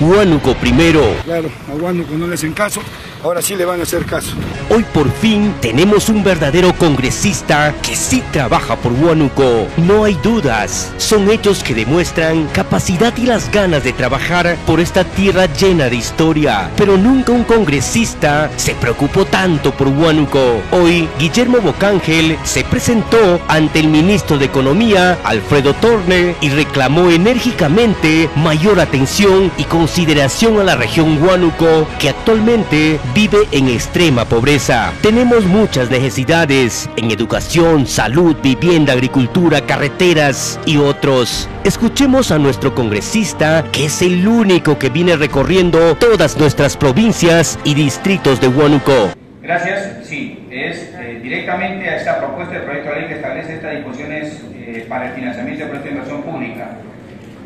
Huánuco primero. Claro, a Huánuco no le hacen caso, ahora sí le van a hacer caso. Hoy por fin tenemos un verdadero congresista que sí trabaja por Huánuco. No hay dudas, son hechos que demuestran capacidad y las ganas de trabajar por esta tierra llena de historia. Pero nunca un congresista se preocupó tanto por Huánuco. Hoy, Guillermo Bocángel se presentó ante el ministro de Economía, Alfredo Torner, y reclamó enérgicamente mayor atención y consideración a la región Huánuco, que actualmente vive en extrema pobreza. Tenemos muchas necesidades en educación, salud, vivienda, agricultura, carreteras y otros. Escuchemos a nuestro congresista, que es el único que viene recorriendo todas nuestras provincias y distritos de Huánuco. Gracias. Sí, es directamente a esta propuesta del proyecto de ley que establece estas disposiciones para el financiamiento de proyectos de inversión pública.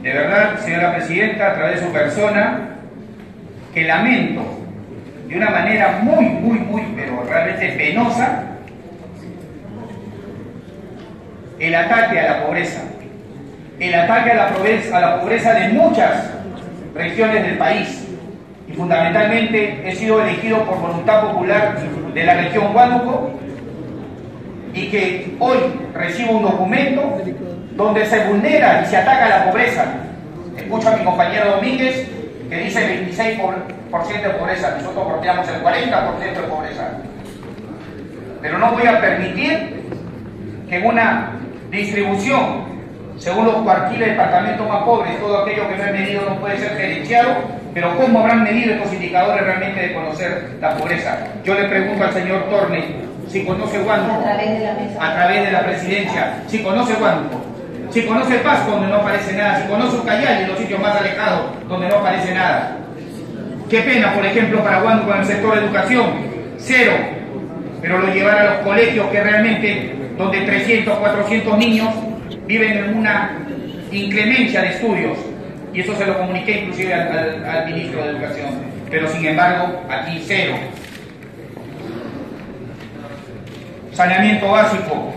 De verdad, señora Presidenta, a través de su persona, que lamento de una manera pero realmente penosa, el ataque a la pobreza. El ataque a la pobreza de muchas regiones del país. Y fundamentalmente he sido elegido por voluntad popular de la región Huánuco, y que hoy recibo un documento donde se vulnera y se ataca a la pobreza. Escucho a mi compañero Domínguez que dice 26% de pobreza, nosotros porteamos el 40% de pobreza. Pero no voy a permitir que en una distribución, según los cuartiles de departamentos más pobres, todo aquello que no es medido no puede ser gerenciado. Pero ¿cómo habrán medido estos indicadores realmente de conocer la pobreza? Yo le pregunto al señor Torne si conoce Huánuco a través de la presidencia, si conoce Huánuco, si conoce Pasco, donde no aparece nada, si conoce Ucayali, en los sitios más alejados donde no aparece nada. Qué pena, por ejemplo, para Huánuco en el sector de educación, 0, pero lo llevar a los colegios que realmente, donde 300, 400 niños viven en una inclemencia de estudios, y eso se lo comuniqué inclusive al ministro de Educación, pero sin embargo aquí 0. Saneamiento básico.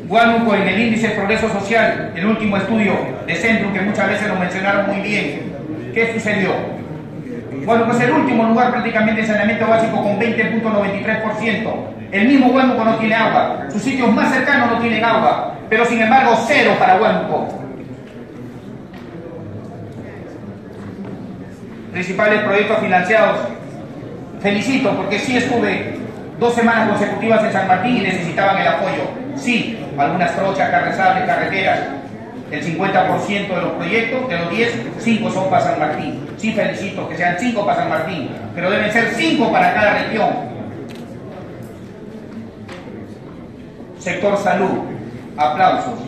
Huánuco, en el índice de progreso social, el último estudio de Centro, que muchas veces lo mencionaron muy bien, ¿qué sucedió? Huánuco es el último lugar prácticamente en saneamiento básico con 20.93%. El mismo Huánuco no tiene agua, sus sitios más cercanos no tienen agua, pero sin embargo 0 para Huánuco. Principales proyectos financiados. Felicito porque sí estuve 2 semanas consecutivas en San Martín y necesitaban el apoyo. Sí, algunas trochas, carreteras. El 50% de los proyectos, de los 10, 5 son para San Martín. Sí, felicito que sean 5 para San Martín, pero deben ser 5 para cada región. Sector salud, aplausos.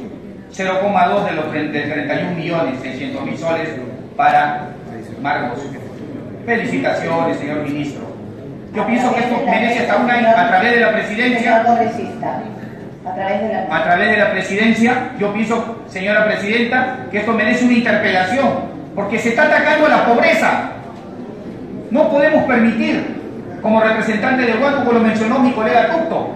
0,2 de los 31.600.000 soles para Marcos. Felicitaciones, señor ministro. Yo pienso que esto merece hasta un año a través de la presidencia. A través de la presidencia, yo pienso, señora presidenta, que esto merece una interpelación, porque se está atacando a la pobreza. No podemos permitir, como representante de Huánuco lo mencionó mi colega Tucto,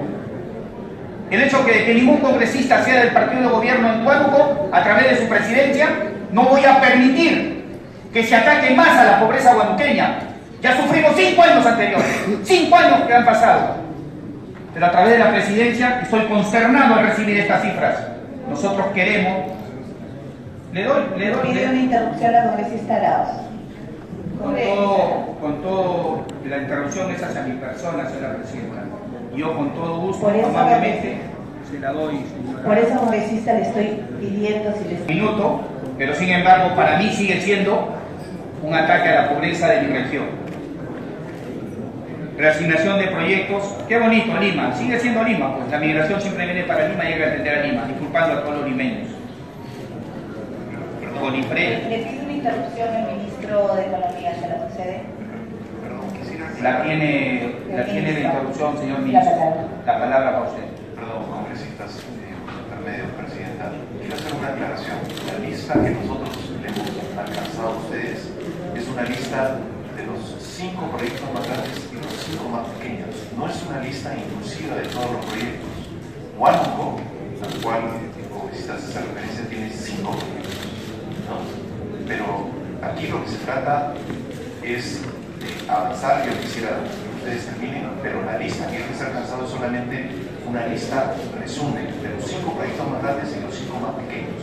el hecho de que ningún congresista sea del partido de gobierno en Huánuco, a través de su presidencia, no voy a permitir que se ataque más a la pobreza huanuqueña. Ya sufrimos 5 años anteriores, 5 años que han pasado. Pero a través de la presidencia estoy consternado al recibir estas cifras. Nosotros queremos... Pide una interrupción a la congresista Arauz. Con todo, la interrupción es hacia mi persona, señora presidenta. Yo con todo gusto, amablemente, se la doy. Por eso, congresista, le estoy pidiendo si les... Minuto, pero sin embargo, para mí sigue siendo un ataque a la pobreza de mi región. Reasignación de proyectos, qué bonito, Lima, sigue siendo Lima, pues la migración siempre viene para Lima y llega a atender a Lima, disculpando a todos los limeños. Con IPRE. Le pido una interrupción al ministro de Economía, ¿se la concede? La tiene de interrupción, señor ministro. La palabra para usted. Perdón, congresistas, intermedio, presidenta. Quiero hacer una aclaración. La lista que nosotros le hemos alcanzado a ustedes es una lista de los 5 proyectos más grandes y los 5 más pequeños. No es una lista inclusiva de todos los proyectos. Huánuco, al cual el congresista hace referencia, tiene 5 proyectos, ¿no? Pero aquí lo que se trata es avanzar. Yo quisiera que ustedes terminen, pero la lista que les ha alcanzado es solamente una lista resumen de los 5 proyectos más grandes y los 5 más pequeños.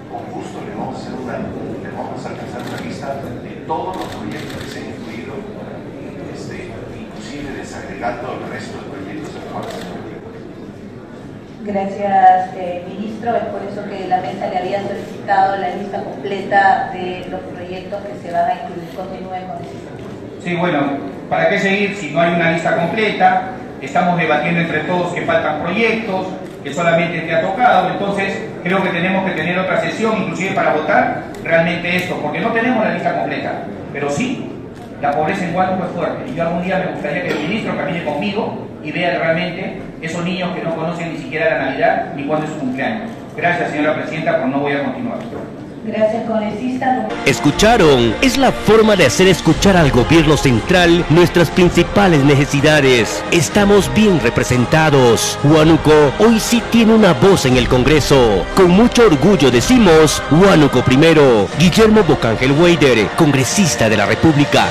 Con gusto le vamos a alcanzar una lista de todos los proyectos que se han incluido, inclusive desagregando el resto de proyectos en cuales se incluyen. Gracias, ministro. Es por eso que la mesa le había solicitado la lista completa de los proyectos que se van a incluir. Continúe con eso. Sí, bueno, ¿para qué seguir si no hay una lista completa? Estamos debatiendo entre todos que faltan proyectos, que solamente te ha tocado. Entonces creo que tenemos que tener otra sesión, inclusive para votar realmente esto, porque no tenemos la lista completa. Pero sí, la pobreza en Huánuco es fuerte. Y yo algún día me gustaría que el ministro camine conmigo y vea realmente esos niños que no conocen ni siquiera la Navidad ni cuándo es su cumpleaños. Gracias, señora presidenta, pero no voy a continuar. Gracias, congresista. Escucharon, es la forma de hacer escuchar al gobierno central nuestras principales necesidades. Estamos bien representados. Huánuco hoy sí tiene una voz en el Congreso. Con mucho orgullo decimos, Huánuco primero. Guillermo Bocángel Weider, congresista de la República.